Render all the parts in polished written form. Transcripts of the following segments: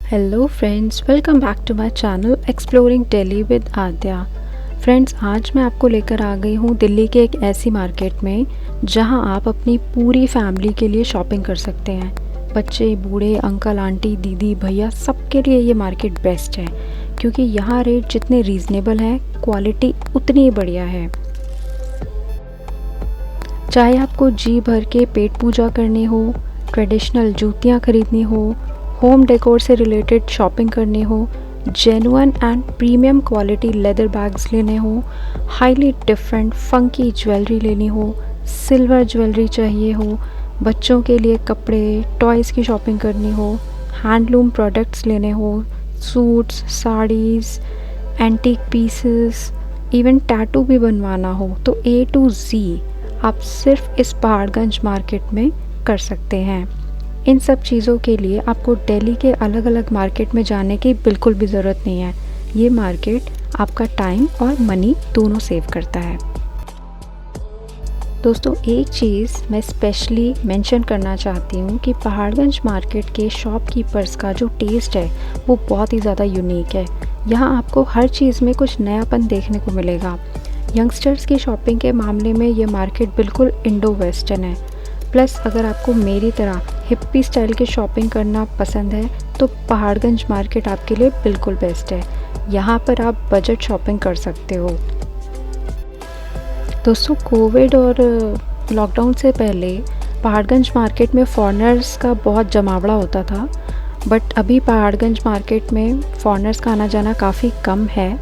Hello friends, welcome back to my channel exploring Delhi with Aadya. Friends, आज मैं आपको लेकर आ गई हूँ दिल्ली के एक ऐसी मार्केट में जहाँ आप अपनी पूरी फैमिली के लिए शॉपिंग कर सकते हैं। बच्चे, बूढ़े, अंकल, आंटी, दीदी, भैया, सबके लिए ये मार्केट बेस्ट है क्योंकि यहाँ रेट जितने रीज़नेबल हैं, क्वालिटी उतनी बढ़िया है। चाहे आपको जी भर के पेट पूजा करनी हो, ट्रेडिशनल जूतियाँ खरीदनी हो, होम डेकोर से रिलेटेड शॉपिंग करनी हो, genuine and premium quality leather bags लेने हो, हाईली डिफरेंट फंकी ज्वेलरी लेनी हो, सिल्वर ज्वेलरी चाहिए हो, बच्चों के लिए कपड़े, टॉयज़ की शॉपिंग करनी हो, हैंडलूम प्रोडक्ट्स लेने हो, suits, saris, antique pieces, even tattoo भी बनवाना हो, तो A to Z आप सिर्फ इस पहाड़गंज मार्केट में कर सकते हैं। इन सब चीज़ों के लिए आपको दिल्ली के अलग अलग मार्केट में जाने की बिल्कुल भी ज़रूरत नहीं है। ये मार्केट आपका टाइम और मनी दोनों सेव करता है। दोस्तों, एक चीज़ मैं स्पेशली मेंशन करना चाहती हूँ कि पहाड़गंज मार्केट के शॉपकीपर्स का जो टेस्ट है वो बहुत ही ज़्यादा यूनिक है। यहाँ आपको हर चीज़ में कुछ नयापन देखने को मिलेगा। यंगस्टर्स की शॉपिंग के मामले में ये मार्केट बिल्कुल इंडो वेस्टर्न है। प्लस अगर आपको मेरी तरह हिप्पी स्टाइल की शॉपिंग करना पसंद है तो पहाड़गंज मार्केट आपके लिए बिल्कुल बेस्ट है। यहाँ पर आप बजट शॉपिंग कर सकते हो। दोस्तों, कोविड और लॉकडाउन से पहले पहाड़गंज मार्केट में फॉरेनर्स का बहुत जमावड़ा होता था, बट अभी पहाड़गंज मार्केट में फॉरेनर्स का आना जाना काफ़ी कम है,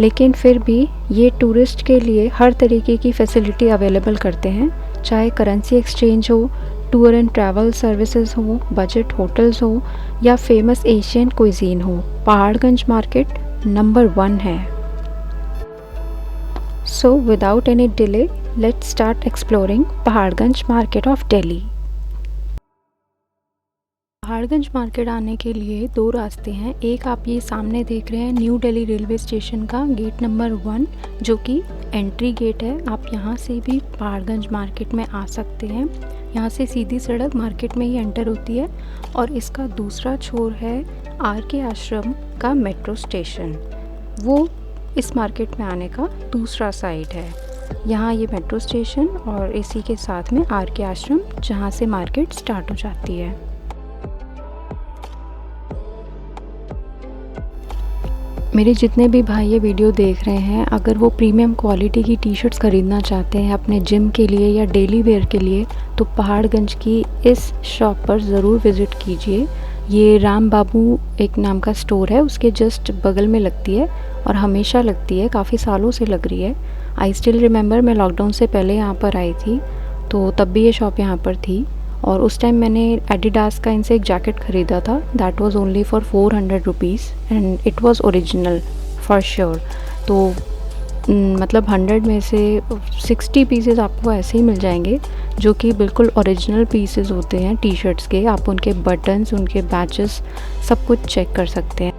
लेकिन फिर भी ये टूरिस्ट के लिए हर तरीके की फैसिलिटी अवेलेबल करते हैं। चाहे करेंसी एक्सचेंज हो, टूर एंड ट्रैवल सर्विसेज हो, बजट होटल्स हो या फेमस एशियन क्विजीन हो, पहाड़गंज मार्केट नंबर 1 है। So without any delay, let's start exploring Paharganj market of Delhi. Paharganj market आने के लिए 2 रास्ते हैं। एक आप ये सामने देख रहे हैं न्यू दिल्ली रेलवे स्टेशन का गेट नंबर 1, जो कि एंट्री गेट है। आप यहाँ से भी पहाड़गंज मार्केट में आ सकते हैं। यहाँ से सीधी सड़क मार्केट में ही एंटर होती है। और इसका दूसरा छोर है RK आश्रम का मेट्रो स्टेशन, वो इस मार्केट में आने का दूसरा साइड है। यहाँ ये मेट्रो स्टेशन और इसी के साथ में RK आश्रम, जहाँ से मार्केट स्टार्ट हो जाती है। मेरे जितने भी भाई ये वीडियो देख रहे हैं, अगर वो प्रीमियम क्वालिटी की टी शर्ट्स ख़रीदना चाहते हैं अपने जिम के लिए या डेली वेयर के लिए, तो पहाड़गंज की इस शॉप पर ज़रूर विज़िट कीजिए। ये राम बाबू एक नाम का स्टोर है, उसके जस्ट बगल में लगती है और हमेशा लगती है, काफ़ी सालों से लग रही है। आई स्टिल रिमेंबर, मैं लॉकडाउन से पहले यहाँ पर आई थी तो तब भी ये शॉप यहाँ पर थी और उस टाइम मैंने एडिडास का इनसे एक जैकेट ख़रीदा था। That was only for 400 rupees and it was original for sure. तो मतलब 100 में से 60 पीसेस आपको ऐसे ही मिल जाएंगे जो कि बिल्कुल ओरिजिनल पीसेस होते हैं टी शर्ट्स के। आप उनके बटन्स, उनके बैचेस सब कुछ चेक कर सकते हैं।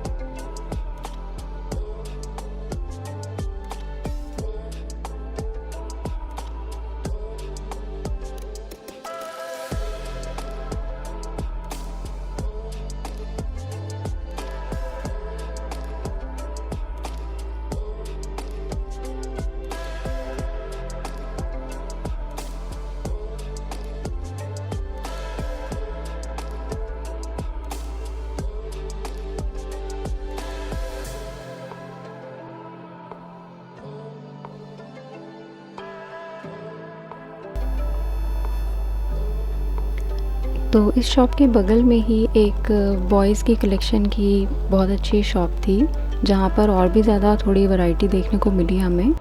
तो इस शॉप के बगल में ही एक बॉयज़ की कलेक्शन की बहुत अच्छी शॉप थी, जहाँ पर और भी ज़्यादा थोड़ी वैरायटी देखने को मिली हमें।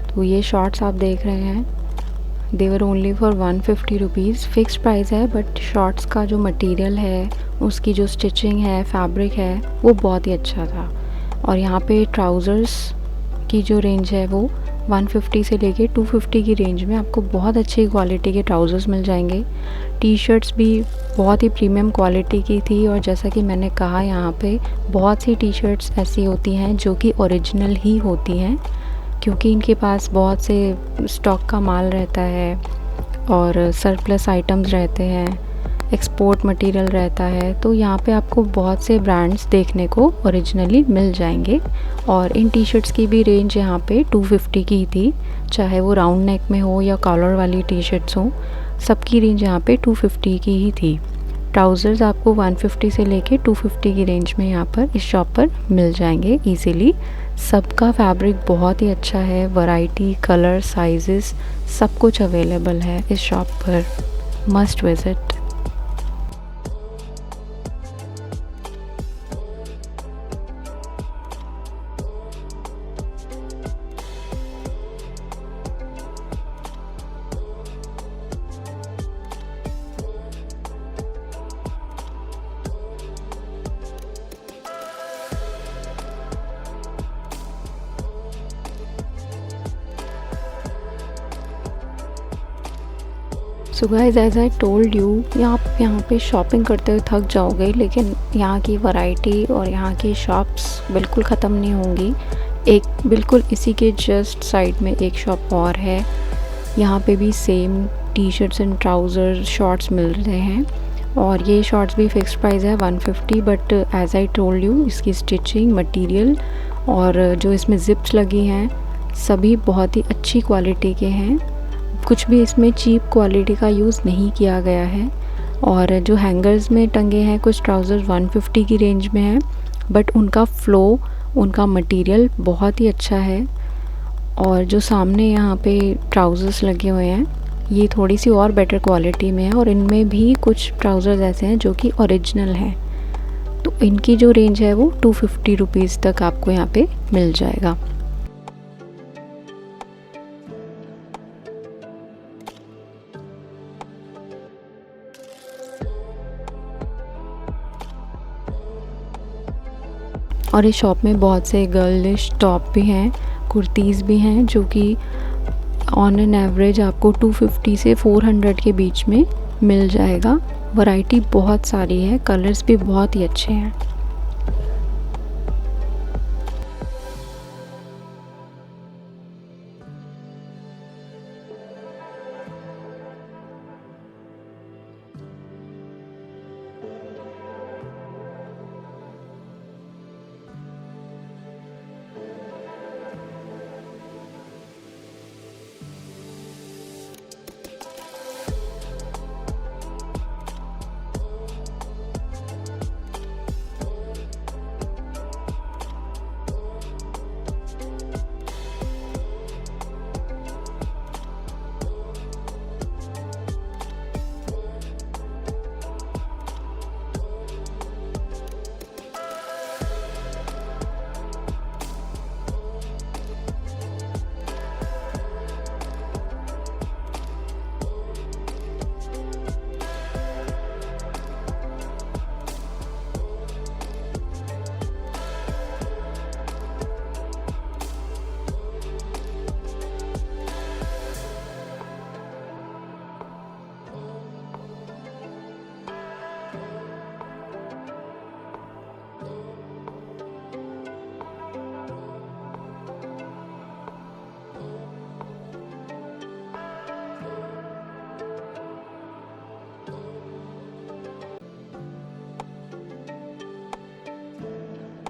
तो ये शॉर्ट्स आप देख रहे हैं, they are only for 150 rupees. Fixed price है, बट शॉर्ट्स का जो मटेरियल है, उसकी जो स्टिचिंग है, फैब्रिक है, वो बहुत ही अच्छा था। और यहाँ पे ट्राउज़र्स की जो रेंज है वो 150 से लेके 250 की रेंज में आपको बहुत अच्छी क्वालिटी के ट्राउज़र्स मिल जाएंगे। टी शर्ट्स भी बहुत ही प्रीमियम क्वालिटी की थी और जैसा कि मैंने कहा, यहाँ पे बहुत सी टी शर्ट्स ऐसी होती हैं जो कि ओरिजिनल ही होती हैं, क्योंकि इनके पास बहुत से स्टॉक का माल रहता है और सरप्लस आइटम्स रहते हैं, एक्सपोर्ट मटेरियल रहता है। तो यहाँ पे आपको बहुत से ब्रांड्स देखने को ओरिजिनली मिल जाएंगे। और इन टी शर्ट्स की भी रेंज यहाँ पे 250 की थी, चाहे वो राउंड नेक में हो या कॉलर वाली टी शर्ट्स हो, सबकी रेंज यहाँ पे 250 की ही थी। ट्राउज़र्स आपको 150 से लेके 250 की रेंज में यहाँ पर इस शॉप पर मिल जाएंगे ईज़िली। सबका फैब्रिक बहुत ही अच्छा है, वैरायटी, कलर, साइजेस सब कुछ अवेलेबल है इस शॉप पर। Must visit. So guys, as I told you, आप यहाँ पे शॉपिंग करते हुए थक जाओगे, लेकिन यहाँ की वैरायटी और यहाँ की शॉप्स बिल्कुल ख़त्म नहीं होंगी। एक बिल्कुल इसी के जस्ट साइड में एक शॉप और है, यहाँ पे भी same T shirts and trouser shorts मिल रहे हैं और ये शॉर्ट्स भी फिक्स्ड प्राइस है 150। But as I told you, इसकी स्टिचिंग, मटेरियल और जो इसमें जिप्स लगी हैं सभी बहुत ही अच्छी क्वालिटी के हैं। कुछ भी इसमें चीप क्वालिटी का यूज़ नहीं किया गया है। और जो हैंगर्स में टंगे हैं कुछ ट्राउज़र 150 की रेंज में हैं, बट उनका फ़्लो, उनका मटेरियल बहुत ही अच्छा है। और जो सामने यहाँ पे ट्राउज़र्स लगे हुए हैं, ये थोड़ी सी और बेटर क्वालिटी में है और इनमें भी कुछ ट्राउज़र्स ऐसे हैं जो कि ओरिजिनल हैं। तो इनकी जो रेंज है वो 250 रुपीज़ तक आपको यहाँ पे मिल जाएगा। और इस शॉप में बहुत से गर्लिश टॉप भी हैं, कुर्तीज़ भी हैं, जो कि ऑन एन एवरेज आपको 250 से 400 के बीच में मिल जाएगा। वैरायटी बहुत सारी है, कलर्स भी बहुत ही अच्छे हैं।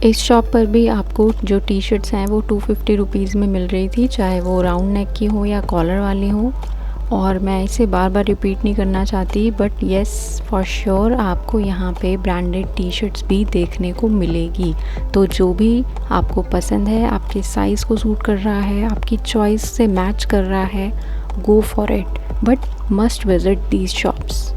इस शॉप पर भी आपको जो टी शर्ट्स हैं वो 250 रुपीज़ में मिल रही थी, चाहे वो राउंड नेक की हो या कॉलर वाली हो। और मैं इसे बार बार रिपीट नहीं करना चाहती, बट येस फॉर श्योर आपको यहाँ पे ब्रांडेड टी शर्ट्स भी देखने को मिलेगी। तो जो भी आपको पसंद है, आपके साइज़ को सूट कर रहा है, आपकी चॉइस से मैच कर रहा है, go for it, but must visit these shops.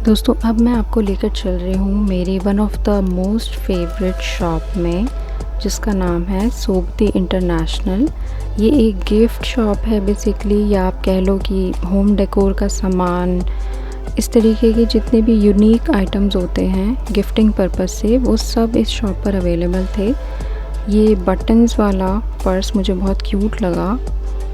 दोस्तों अब मैं आपको लेकर चल रही हूँ मेरी one of the most favourite shop में, जिसका नाम है सोबती इंटरनेशनल। ये एक गिफ्ट शॉप है बेसिकली, या आप कह लो कि होम डेकोर का सामान, इस तरीके के जितने भी यूनिक आइटम्स होते हैं गिफ्टिंग पर्पस से, वो सब इस शॉप पर अवेलेबल थे। ये बटन्स वाला पर्स मुझे बहुत क्यूट लगा,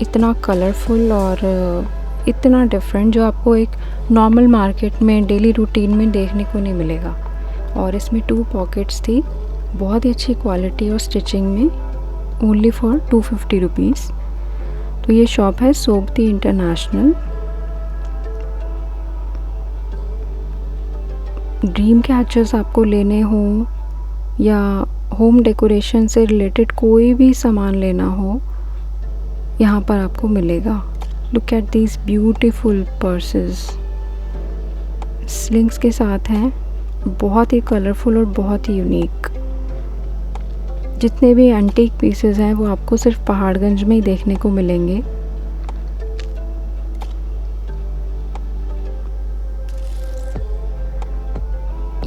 इतना कलरफुल और इतना डिफरेंट, जो आपको एक नॉर्मल मार्केट में डेली रूटीन में देखने को नहीं मिलेगा। और इसमें 2 पॉकेट्स थी, बहुत ही अच्छी क्वालिटी और स्टिचिंग में, ओनली फॉर 250 रुपीज़। तो ये शॉप है सोबती इंटरनेशनल। ड्रीम कैचर्स आपको लेने हो या होम डेकोरेशन से रिलेटेड कोई भी सामान लेना हो, यहाँ पर आपको मिलेगा। Look at these beautiful purses, slings के साथ हैं, बहुत ही कलरफुल और बहुत ही यूनिक। जितने भी एंटीक पीसेस हैं वो आपको सिर्फ पहाड़गंज में ही देखने को मिलेंगे।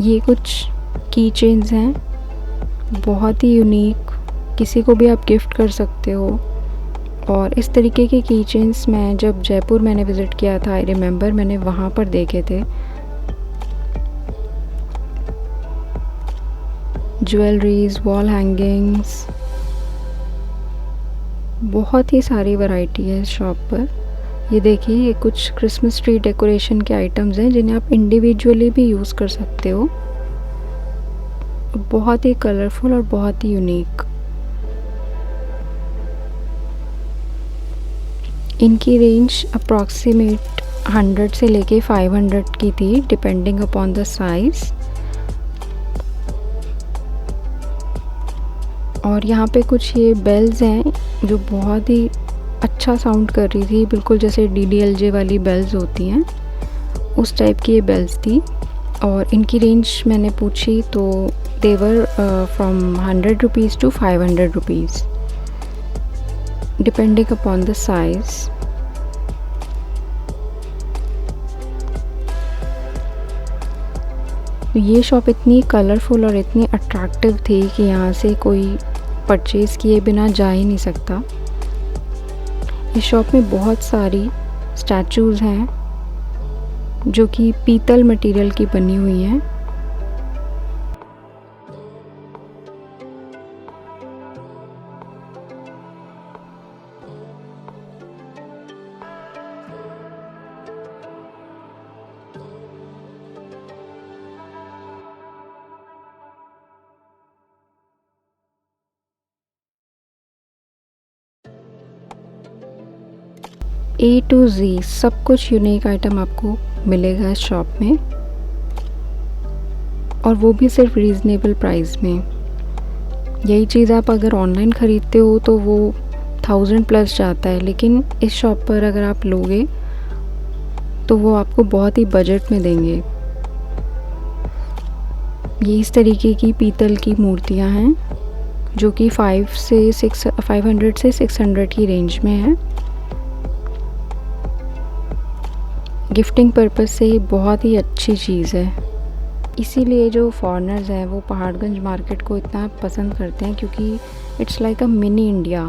ये कुछ की चेन्स हैं, बहुत ही यूनिक, किसी को भी आप गिफ्ट कर सकते हो। और इस तरीके के की चेन्स मैं जब जयपुर मैंने विज़िट किया था, आई रिमेंबर, मैंने वहाँ पर देखे थे। ज्वेलरीज, वॉल हैंगिंग्स, बहुत ही सारी वैरायटी है इस शॉप पर। ये देखिए, ये कुछ क्रिसमस ट्री डेकोरेशन के आइटम्स हैं जिन्हें आप इंडिविजुअली भी यूज़ कर सकते हो। बहुत ही कलरफुल और बहुत ही यूनिक। इनकी रेंज अप्रॉक्सीमेट 100 से लेके 500 की थी, डिपेंडिंग अपॉन द साइज़। और यहाँ पे कुछ ये बेल्स हैं जो बहुत ही अच्छा साउंड कर रही थी, बिल्कुल जैसे DDLJ वाली बेल्स होती हैं, उस टाइप की ये बेल्स थी। और इनकी रेंज मैंने पूछी तो they are from 100 rupees to 500 rupees, depending upon the size. ये शॉप इतनी कलरफुल और इतनी अट्रैक्टिव थी कि यहाँ से कोई परचेज़ किए बिना जा ही नहीं सकता। इस शॉप में बहुत सारी स्टैचूज़ हैं जो कि पीतल मटेरियल की बनी हुई हैं। A to Z सब कुछ यूनिक आइटम आपको मिलेगा इस शॉप में, और वो भी सिर्फ रीज़नेबल प्राइस में। यही चीज़ आप अगर ऑनलाइन ख़रीदते हो तो वो 1000 प्लस जाता है, लेकिन इस शॉप पर अगर आप लोगे तो वो आपको बहुत ही बजट में देंगे। ये इस तरीके की पीतल की मूर्तियाँ हैं जो कि 500 से 600 की रेंज में है। गिफ्टिंग पर्पस से बहुत ही अच्छी चीज़ है, इसीलिए जो फॉरेनर्स हैं वो पहाड़गंज मार्केट को इतना पसंद करते हैं, क्योंकि it's like a mini India.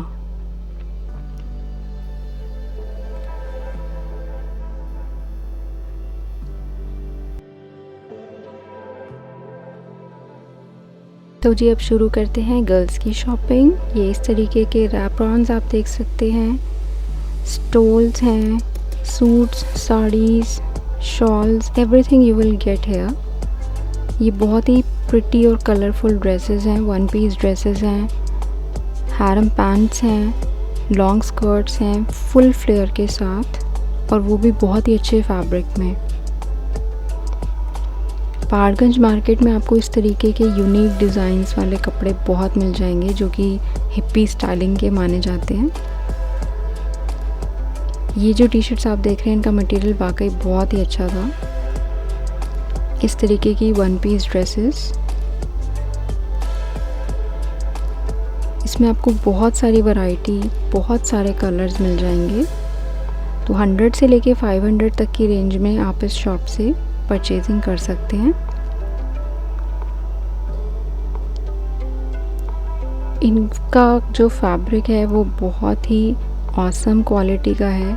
तो जी अब शुरू करते हैं गर्ल्स की शॉपिंग। ये इस तरीके के रैप-ऑन्स आप देख सकते हैं, स्टोल्स हैं, suits, saris, shawls, everything you will get here. ये बहुत ही प्रिटी और कलरफुल ड्रेसेस हैं, वन पीस ड्रेसेस हैं, हैरम पैंट्स हैं, लॉन्ग स्कर्ट्स हैं फुल फ्लेयर के साथ, और वो भी बहुत ही अच्छे फैब्रिक में। पहाड़गंज मार्केट में आपको इस तरीके के यूनिक डिज़ाइंस वाले कपड़े बहुत मिल जाएंगे जो कि हिप्पी स्टाइलिंग के माने जाते हैं। ये जो टी शर्ट्स आप देख रहे हैं इनका मटेरियल वाकई बहुत ही अच्छा था। इस तरीके की वन पीस ड्रेसेस, इसमें आपको बहुत सारी वैरायटी, बहुत सारे कलर्स मिल जाएंगे। तो 100 से लेके 500 तक की रेंज में आप इस शॉप से परचेजिंग कर सकते हैं। इनका जो फैब्रिक है वो बहुत ही ऑसम क्वालिटी का है।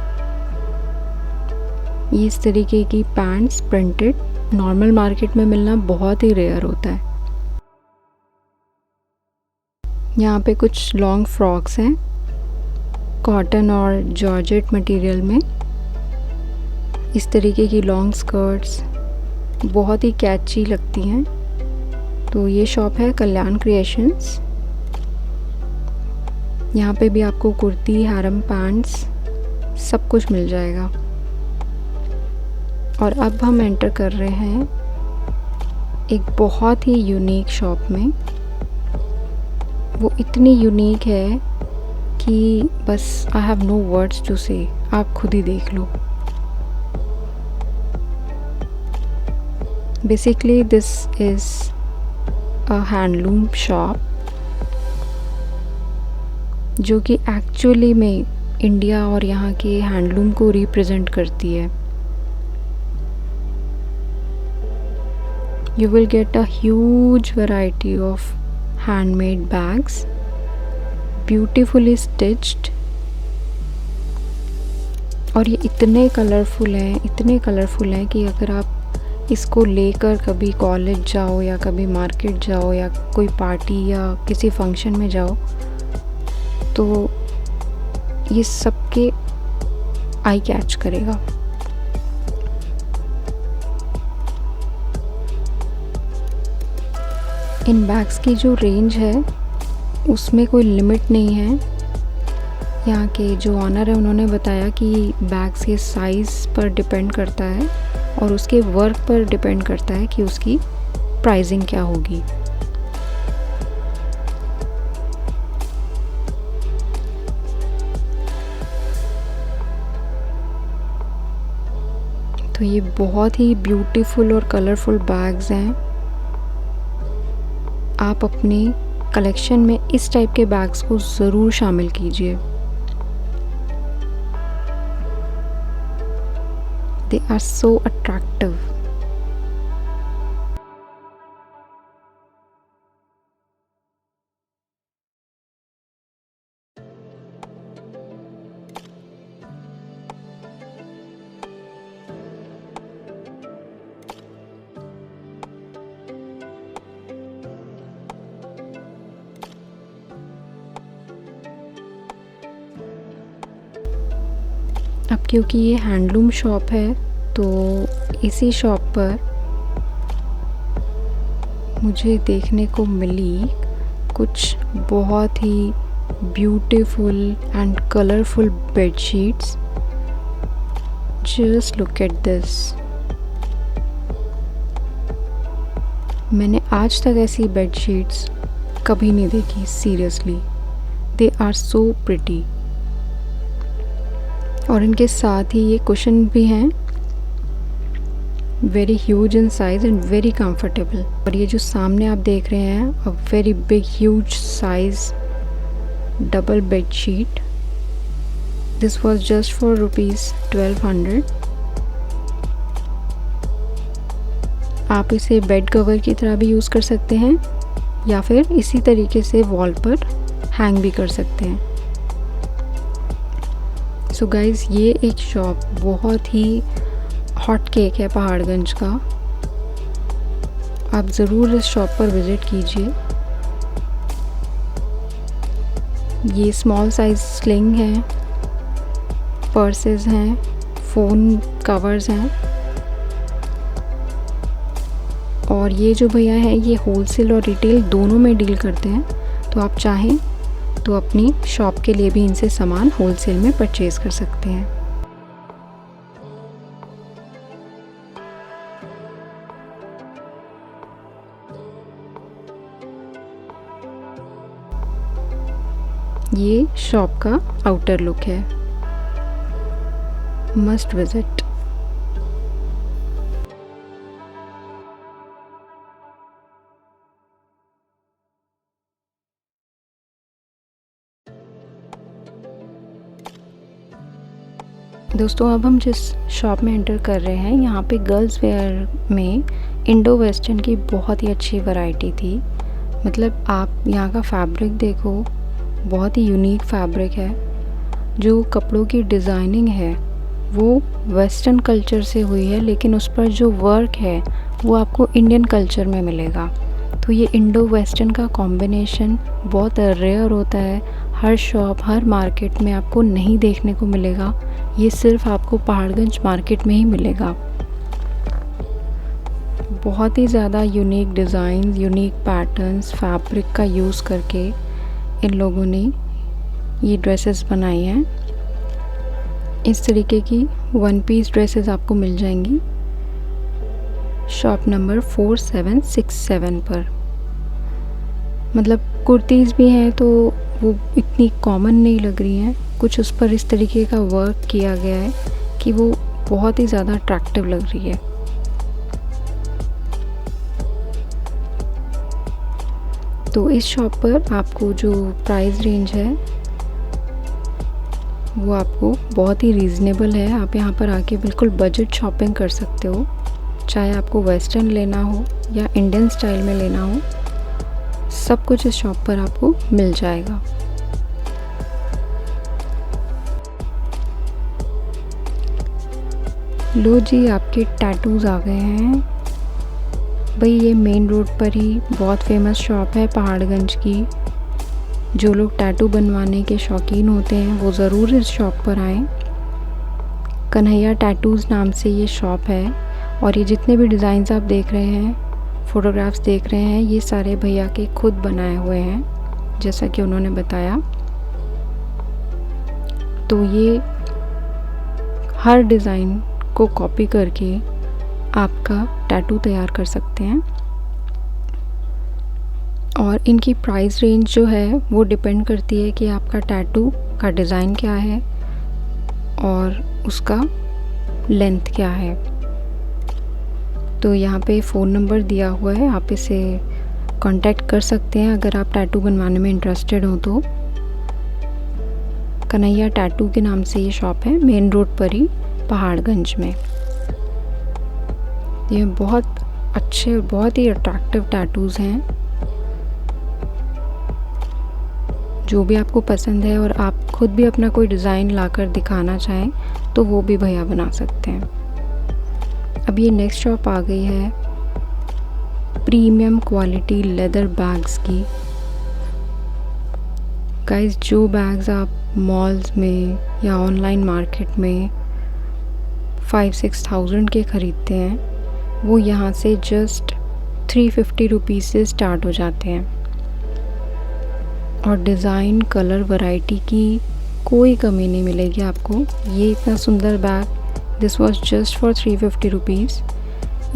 ये इस तरीके की पैंट्स प्रिंटेड नॉर्मल मार्केट में मिलना बहुत ही रेयर होता है। यहाँ पे कुछ लॉन्ग फ्रॉक्स हैं कॉटन और जॉर्जेट मटेरियल में। इस तरीके की लॉन्ग स्कर्ट्स बहुत ही कैची लगती हैं। तो ये शॉप है कल्याण क्रिएशंस। यहाँ पे भी आपको कुर्ती, हैरम पैंट्स सब कुछ मिल जाएगा। और अब हम एंटर कर रहे हैं एक बहुत ही यूनिक शॉप में। वो इतनी यूनिक है कि बस I have no words to say, आप खुद ही देख लो। Basically this is a handloom shop जो कि एक्चुअली में इंडिया और यहाँ के हैंडलूम को रिप्रेजेंट करती है। You will get a huge variety of handmade bags, beautifully stitched, और ये इतने कलरफुल हैं कि अगर आप इसको लेकर कभी कॉलेज जाओ या कभी मार्केट जाओ या कोई पार्टी या किसी फंक्शन में जाओ तो ये सबके आई कैच करेगा। इन बैग्स की जो रेंज है उसमें कोई लिमिट नहीं है। यहाँ के जो ऑनर है उन्होंने बताया कि बैग्स के साइज़ पर डिपेंड करता है और उसके वर्क पर डिपेंड करता है कि उसकी प्राइसिंग क्या होगी। तो ये बहुत ही ब्यूटीफुल और कलरफुल बैग्स हैं। आप अपने कलेक्शन में इस टाइप के बैग्स को ज़रूर शामिल कीजिए। They are so attractive. अब क्योंकि ये हैंडलूम शॉप है तो इसी शॉप पर मुझे देखने को मिली कुछ बहुत ही beautiful and colourful bedsheets. Just look at this. मैंने आज तक ऐसी बेडशीट्स कभी नहीं देखी। Seriously they are so pretty. और इनके साथ ही ये कुशन भी हैं, very huge in size and very comfortable. और ये जो सामने आप देख रहे हैं a very big huge size double bed sheet. This was just for ₹1200। आप इसे बेड कवर की तरह भी यूज़ कर सकते हैं या फिर इसी तरीके से वॉल पर हैंग भी कर सकते हैं। सो गाइज़ ये एक शॉप बहुत ही हॉट केक है पहाड़गंज का। आप ज़रूर इस शॉप पर विज़िट कीजिए। ये स्मॉल साइज स्लिंग है, पर्सेस हैं, फ़ोन कवर्स हैं। और ये जो भैया है ये होलसेल और रिटेल दोनों में डील करते हैं, तो आप चाहें तो अपनी शॉप के लिए भी इनसे सामान होलसेल में परचेज़ कर सकते हैं। ये शॉप का आउटर लुक है, मस्ट विजिट। दोस्तों अब हम जिस शॉप में एंटर कर रहे हैं यहाँ पे गर्ल्स वेयर में इंडो वेस्टर्न की बहुत ही अच्छी वैरायटी थी। मतलब आप यहाँ का फैब्रिक देखो, बहुत ही यूनिक फैब्रिक है। जो कपड़ों की डिज़ाइनिंग है वो वेस्टर्न कल्चर से हुई है, लेकिन उस पर जो वर्क है वो आपको इंडियन कल्चर में मिलेगा। तो ये इंडो वेस्टर्न का कॉम्बिनेशन बहुत रेयर होता है, हर शॉप हर मार्केट में आपको नहीं देखने को मिलेगा। ये सिर्फ आपको पहाड़गंज मार्केट में ही मिलेगा। बहुत ही ज़्यादा unique design, unique patterns, fabric का यूज़ करके इन लोगों ने ये ड्रेसेस बनाई हैं। इस तरीके की वन पीस ड्रेसेस आपको मिल जाएंगी शॉप नंबर 4767 पर। मतलब कुर्तीज़ भी हैं तो वो इतनी कॉमन नहीं लग रही हैं, कुछ उस पर इस तरीके का वर्क किया गया है कि वो बहुत ही ज़्यादा अट्रैक्टिव लग रही है। तो इस शॉप पर आपको जो प्राइस रेंज है वो आपको बहुत ही रीज़नेबल है। आप यहाँ पर आके बिल्कुल बजट शॉपिंग कर सकते हो, चाहे आपको वेस्टर्न लेना हो या इंडियन स्टाइल में लेना हो, सब कुछ इस शॉप पर आपको मिल जाएगा। लो जी, आपके टैटूज़ आ गए हैं भाई। ये मेन रोड पर ही बहुत फेमस शॉप है पहाड़गंज की। जो लोग टैटू बनवाने के शौकीन होते हैं वो ज़रूर इस शॉप पर आएँ। कन्हैया टैटूज़ नाम से ये शॉप है, और ये जितने भी डिज़ाइंस आप देख रहे हैं, फ़ोटोग्राफ्स देख रहे हैं, ये सारे भैया के खुद बनाए हुए हैं, जैसा कि उन्होंने बताया। तो ये हर डिज़ाइन को कॉपी करके आपका टैटू तैयार कर सकते हैं। और इनकी प्राइस रेंज जो है वो डिपेंड करती है कि आपका टैटू का डिज़ाइन क्या है और उसका लेंथ क्या है। तो यहाँ पे फ़ोन नंबर दिया हुआ है, आप इसे कांटेक्ट कर सकते हैं अगर आप टैटू बनवाने में इंटरेस्टेड हो तो। कन्हैया टैटू के नाम से ये शॉप है, मेन रोड पर ही पहाड़गंज में। ये बहुत अच्छे, बहुत ही अट्रैक्टिव टैटूज़ हैं। जो भी आपको पसंद है और आप खुद भी अपना कोई डिज़ाइन लाकर दिखाना चाहें तो वो भी भैया बना सकते हैं। अब ये नेक्स्ट शॉप आ गई है प्रीमियम क्वालिटी लेदर बैग्स की। गाइस, जो बैग्स आप मॉल्स में या ऑनलाइन मार्केट में 5-6,000 के ख़रीदते हैं वो यहाँ से जस्ट 350 रुपीज़ से स्टार्ट हो जाते हैं। और डिज़ाइन, कलर, वैरायटी की कोई कमी नहीं मिलेगी आपको। ये इतना सुंदर bag, this was just for 350 rupees.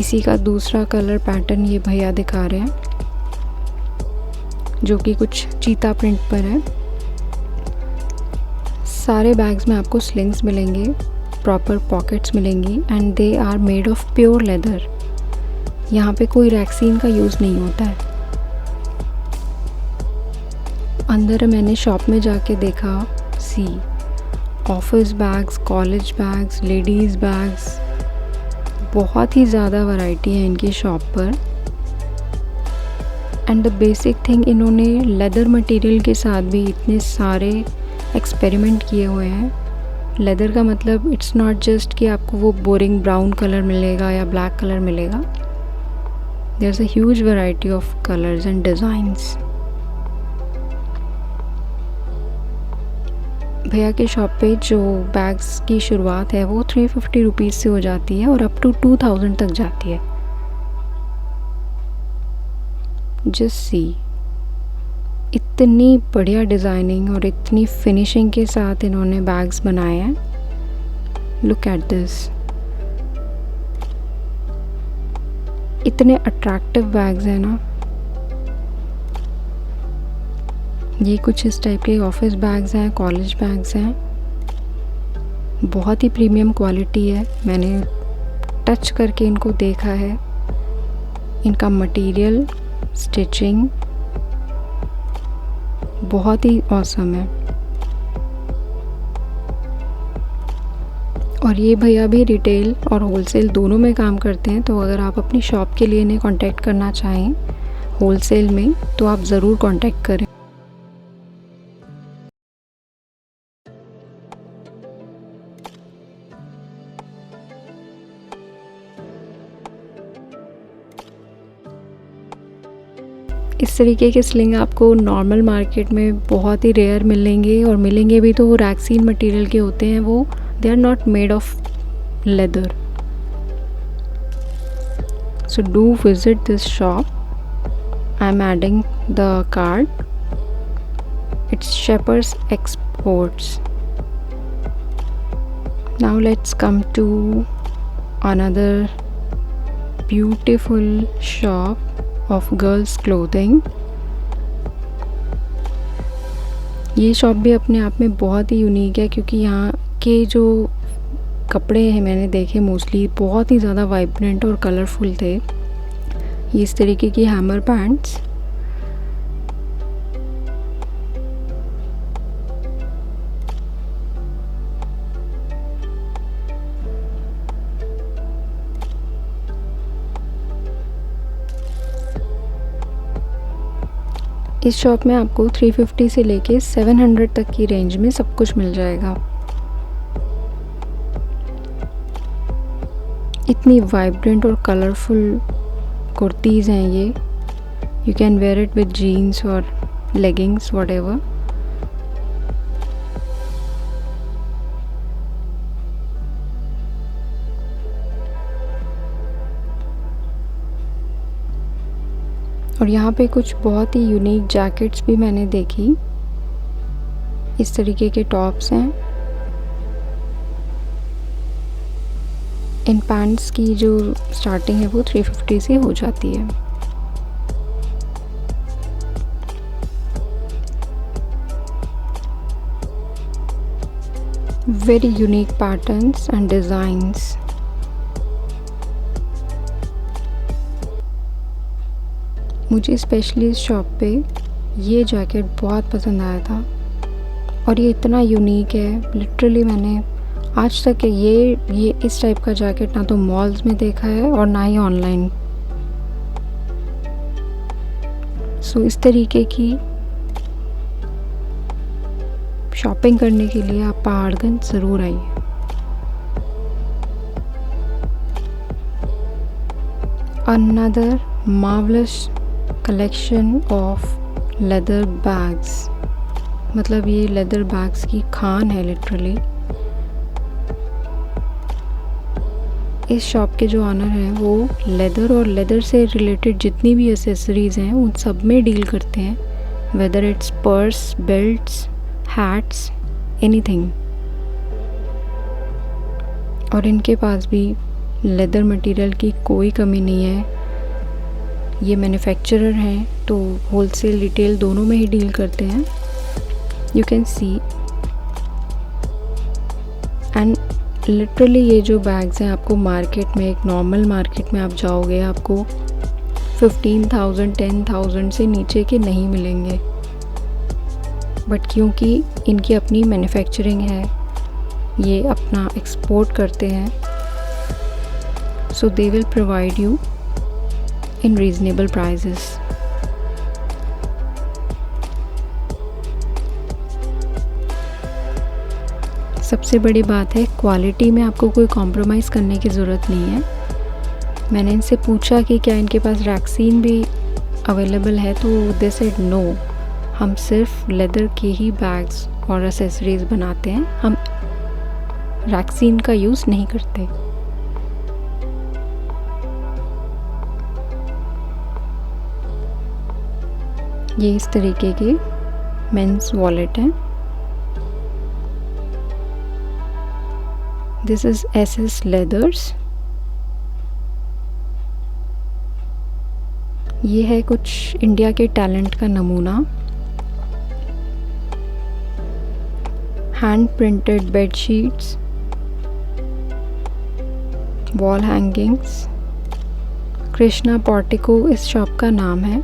इसी का दूसरा कलर पैटर्न ये भैया दिखा रहे हैं, जो कि कुछ चीता प्रिंट पर है। सारे बैग्स में आपको स्लिंग्स मिलेंगे, प्रॉपर पॉकेट्स मिलेंगी, and they are made of pure leather. यहाँ पे कोई रैक्सीन का यूज़ नहीं होता है। अंदर मैंने शॉप में जाके देखा, see office bags, college bags, ladies bags, बहुत ही ज़्यादा वैरायटी है इनकी शॉप पर। एंड द बेसिक थिंग, इन्होंने लेदर मटेरियल के साथ भी इतने सारे एक्सपेरिमेंट किए हुए हैं। लेदर का मतलब इट्स नॉट जस्ट कि आपको वो बोरिंग ब्राउन कलर मिलेगा या ब्लैक कलर मिलेगा। There is a huge variety of colours and designs. भैया के शॉप पे जो बैग्स की शुरुआत है वो 350 रुपीज़ से हो जाती है और अप टू 2000 तक जाती है। जस्ट सी, इतनी बढ़िया डिज़ाइनिंग और इतनी फिनिशिंग के साथ इन्होंने बैग्स बनाए हैं। लुक एट दिस, इतने अट्रैक्टिव बैग्स हैं ना। ये कुछ इस टाइप के ऑफिस बैग्स हैं, कॉलेज बैग्स हैं। बहुत ही प्रीमियम क्वालिटी है, मैंने टच करके इनको देखा है। इनका मटेरियल, स्टिचिंग बहुत ही ऑसम है। और ये भैया भी रिटेल और होलसेल दोनों में काम करते हैं, तो अगर आप अपनी शॉप के लिए इन्हें कांटेक्ट करना चाहें होलसेल में तो आप ज़रूर कांटेक्ट करें। इस तरीके के स्लिंग आपको नॉर्मल मार्केट में बहुत ही रेयर मिलेंगे, और मिलेंगे भी तो वो रैक्सीन मटेरियल के होते हैं। वो they are not made of leather. So do visit this shop. I am adding the card. It's Shapers Exports. Now let's come to another beautiful shop of girls clothing. ये शॉप भी अपने आप में बहुत ही यूनिक है, क्योंकि यहाँ के जो कपड़े हैं मैंने देखे मोस्टली बहुत ही ज़्यादा वाइब्रेंट और कलरफुल थे। ये इस तरीके की हैमर पैंट्स, इस शॉप में आपको 350 से लेके 700 तक की रेंज में सब कुछ मिल जाएगा। इतनी वाइब्रेंट और कलरफुल कुर्तीज़ हैं ये। You can wear it with jeans और लेगिंग्स व्हाटएवर। और यहाँ पे कुछ बहुत ही यूनिक जैकेट्स भी मैंने देखी। इस तरीके के टॉप्स हैं। इन पैंट्स की जो स्टार्टिंग है वो 350 से हो जाती है। Very unique patterns and designs. मुझे स्पेशली इस शॉप पे ये जैकेट बहुत पसंद आया था, और ये इतना यूनिक है। लिटरली मैंने आज तक ये इस टाइप का जैकेट ना तो मॉल्स में देखा है और ना ही ऑनलाइन। सो इस तरीके की शॉपिंग करने के लिए आप पहाड़गंज ज़रूर आइए। Another marvellous collection of leather bags, मतलब ये लेदर बैग्स की खान है लिटरली। इस शॉप के जो ऑनर हैं वो लेदर और लेदर से रिलेटेड जितनी भी एसेसरीज़ हैं उन सब में डील करते हैं, whether it's purse, belts, hats, anything. और इनके पास भी लेदर मटेरियल की कोई कमी नहीं है। ये मैन्युफैक्चरर हैं तो होलसेल रिटेल दोनों में ही डील करते हैं। You can see and literally ये जो बैग्स हैं आपको मार्केट में, एक नॉर्मल मार्केट में आप जाओगे आपको 15,000 10,000 से नीचे के नहीं मिलेंगे। बट क्योंकि इनकी अपनी मैन्युफैक्चरिंग है, ये अपना एक्सपोर्ट करते हैं, so they will provide you in reasonable prices. सबसे बड़ी बात है क्वालिटी में आपको कोई कॉम्प्रोमाइज़ करने की ज़रूरत नहीं है। मैंने इनसे पूछा कि क्या इनके पास रैक्सीन भी अवेलेबल है, तो दे सेड नो, हम सिर्फ लेदर के ही बैग्स और एसेसरीज़ बनाते हैं, हम रैक्सीन का यूज़ नहीं करते। ये इस तरीके के मेंस वॉलेट हैं। This is SS leathers. ये है कुछ इंडिया के टैलेंट का नमूना। Hand printed bed sheets, wall hangings. Krishna portico इस शॉप का नाम है।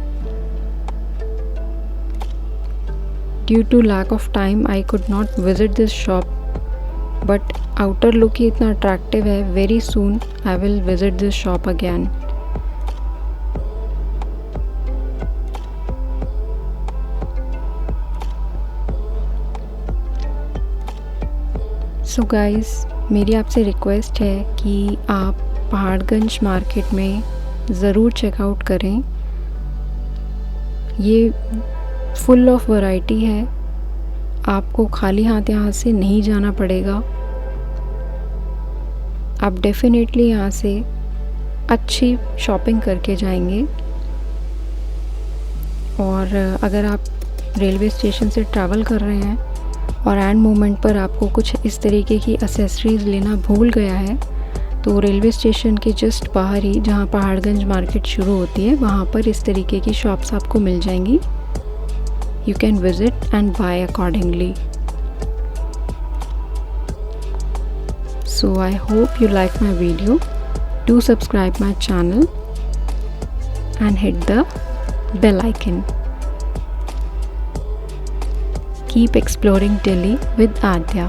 Due to lack of time I could not visit this shop, but outer look ही इतना अट्रैक्टिव है। Very soon I will visit this shop again. So guys, मेरी आपसे request है कि आप पहाड़गंज मार्केट में ज़रूर चेकआउट करें। ये फुल ऑफ वैरायटी है, आपको खाली हाथ यहाँ से नहीं जाना पड़ेगा। आप डेफिनेटली यहाँ से अच्छी शॉपिंग करके जाएंगे। और अगर आप रेलवे स्टेशन से ट्रैवल कर रहे हैं और एंड मोमेंट पर आपको कुछ इस तरीके की एसेसरीज़ लेना भूल गया है, तो रेलवे स्टेशन के जस्ट बाहर ही, जहाँ पहाड़गंज मार्केट शुरू होती है, वहाँ पर इस तरीके की शॉप्स आपको मिल जाएंगी। You can visit and buy accordingly. So I hope you like my video. Do subscribe my channel and hit the bell icon. Keep exploring Delhi with Adya.